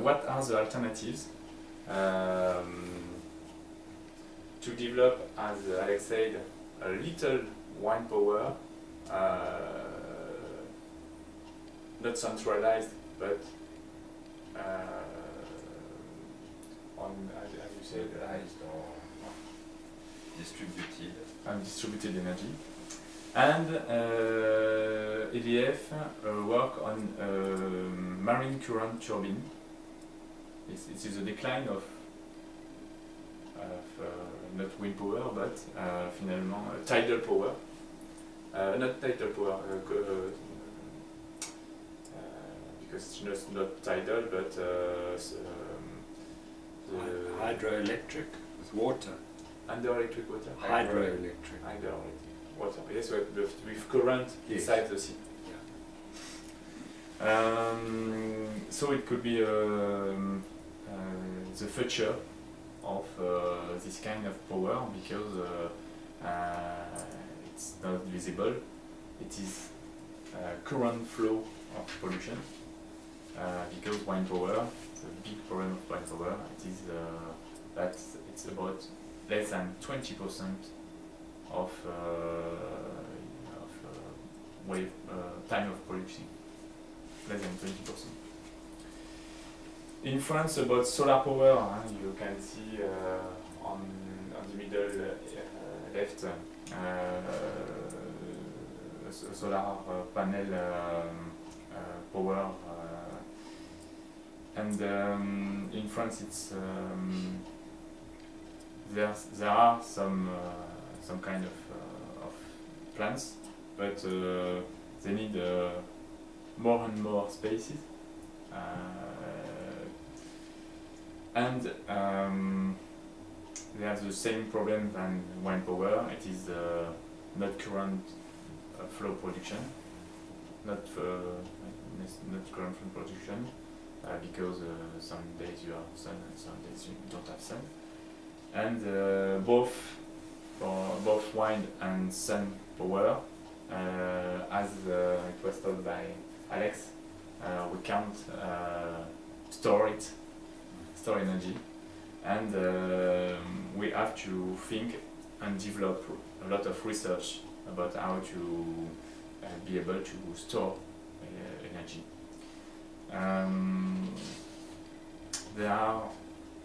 what are the alternatives to develop, as Alex said, a little wind power, not centralized, but on, as you said, distributed energy. And EDF work on marine current turbine. It is a decline of not wind power, but finalement tidal power. Not tidal power, because it's not tidal, but hydroelectric with water. Hydroelectric water. Hydroelectric. Hydroelectric water. Yes, with current inside the sea. Yeah. So it could be the future of this kind of power, because it's not visible. It is current flow of pollution, because wind power, the big problem of wind power, it is that it's about less than 20% of wave time of pollution. Less than 20%. In France, about solar power, you can see on the middle left a solar panel power, and in France it's there are some kind of plants, but they need more and more spaces. And they have the same problem than wind power. It is not current flow production, not current flow production, because some days you have sun and some days you don't have sun. And both wind and sun power, as it was told by Alex, we can't store energy, and we have to think and develop a lot of research about how to be able to store energy. There are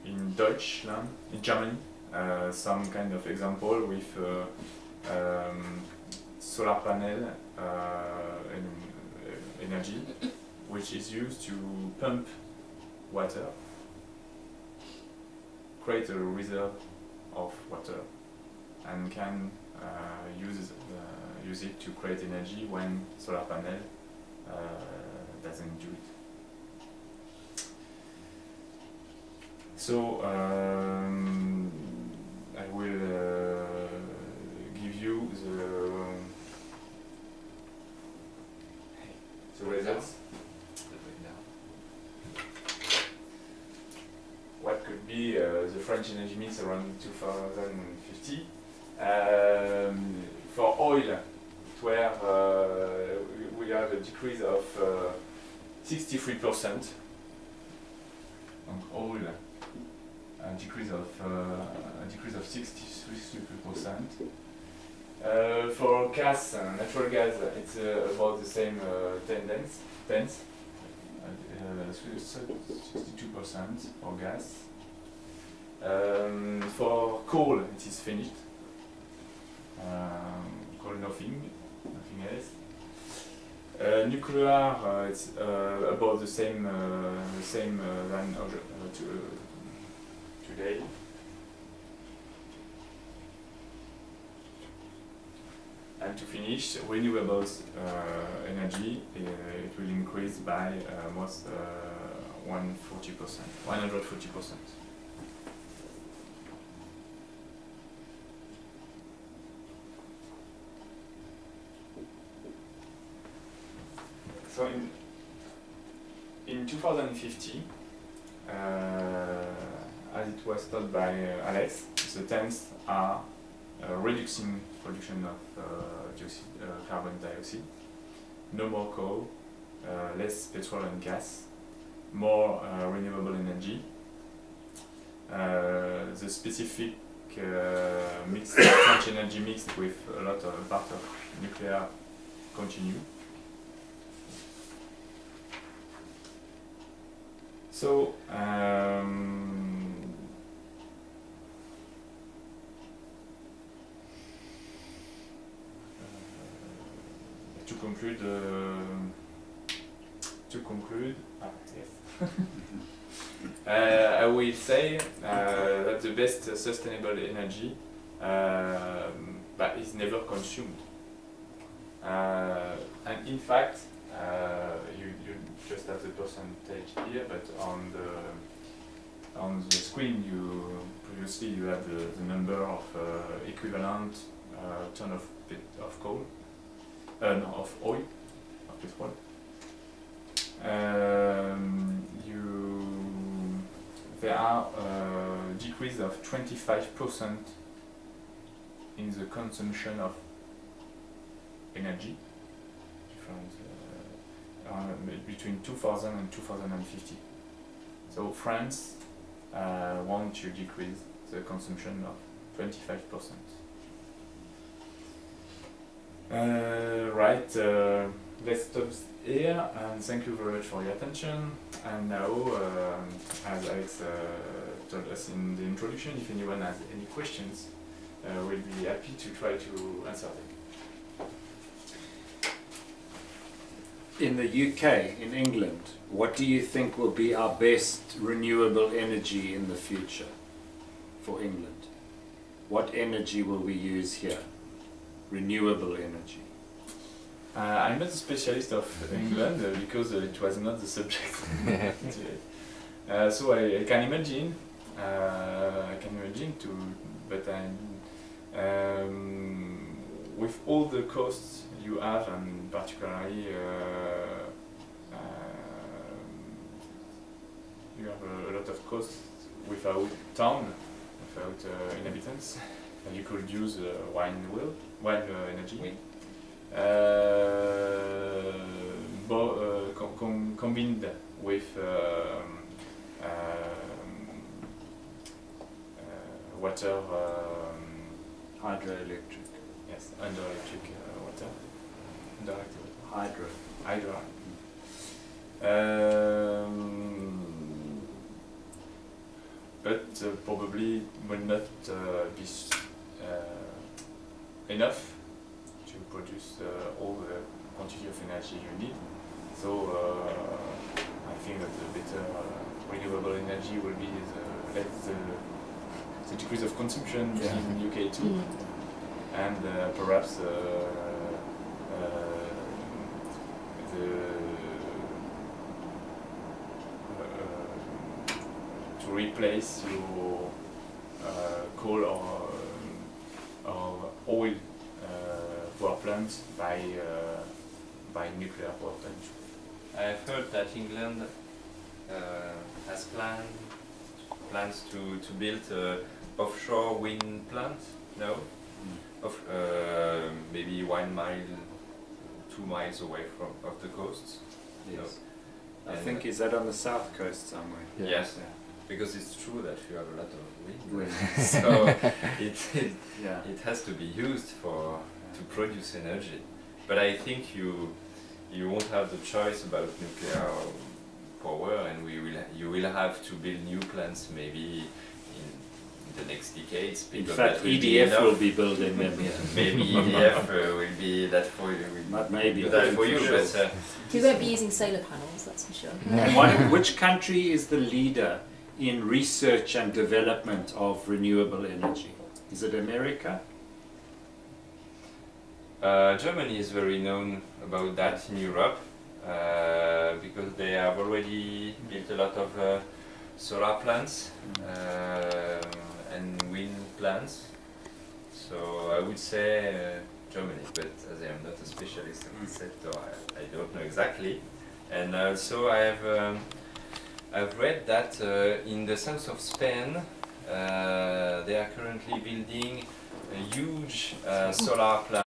in Deutschland, in Germany, some kind of example with solar panel energy, which is used to pump water, create a reserve of water, and can use it to create energy when solar panel doesn't do it. So I will give you the results. What could be the French energy mix around 2050? For oil, where we have a decrease of 63%. On oil, a decrease of 63%. For gas, natural gas, it's about the same tendency. 62% for gas. For coal, it is finished. Coal, nothing else. Nuclear, it's about the same than today. And to finish, renewables energy, it will increase by almost 140%. So in 2050, as it was told by Alex, the trends are reducing production of carbon dioxide, no more coal, less petrol and gas, more renewable energy. The specific mix, French energy mix with a lot of part of nuclear continue. So to conclude, yes. I will say that the best sustainable energy is never consumed. And in fact, you just have the percentage here, but on the screen previously you had the number of equivalent ton of coal, no, of oil, of petrol. There are a decrease of 25% in the consumption of energy between 2000 and 2050. So France want to decrease the consumption of 25%. Right, let's stop here, and thank you very much for your attention. And now, as Alex told us in the introduction, if anyone has any questions, we'll be happy to try to answer them. In the UK, in England, what do you think will be our best renewable energy in the future for England? What energy will we use here? Renewable energy. I'm not a specialist of England because it was not the subject. So I can imagine. But with all the costs you have, and particularly you have a lot of costs without town, without inhabitants, and you could use wind energy. Combined with water, Hydroelectric. yes, hydroelectric water, hydro. But probably will not be enough to produce all the quantity of energy you need. So I think that the better renewable energy will be the decrease of consumption in UK too, and perhaps to replace your coal or oil power plants by nuclear power plants. I've heard that England has plans to build an offshore wind plant. No, of maybe 1 mile, 2 miles away of the coast. Yes. No. I think is that on the south coast somewhere. Yeah. Yes. Yeah. Because it's true that you have a lot of wind, so it has to be used to produce energy. But I think you won't have the choice about nuclear power, and you will have to build new plants maybe in the next decades. In fact, EDF will be building them. Maybe EDF will be that for you. Not maybe. That for you, sure. but we won't be using solar panels, that's for sure. Which country is the leader in research and development of renewable energy? Is it America? Germany is very known about that in Europe because they have already built a lot of solar plants and wind plants. So I would say Germany, but as I am not a specialist in the sector, I don't know exactly. And also I've read that in the south of Spain they are currently building a huge solar plant.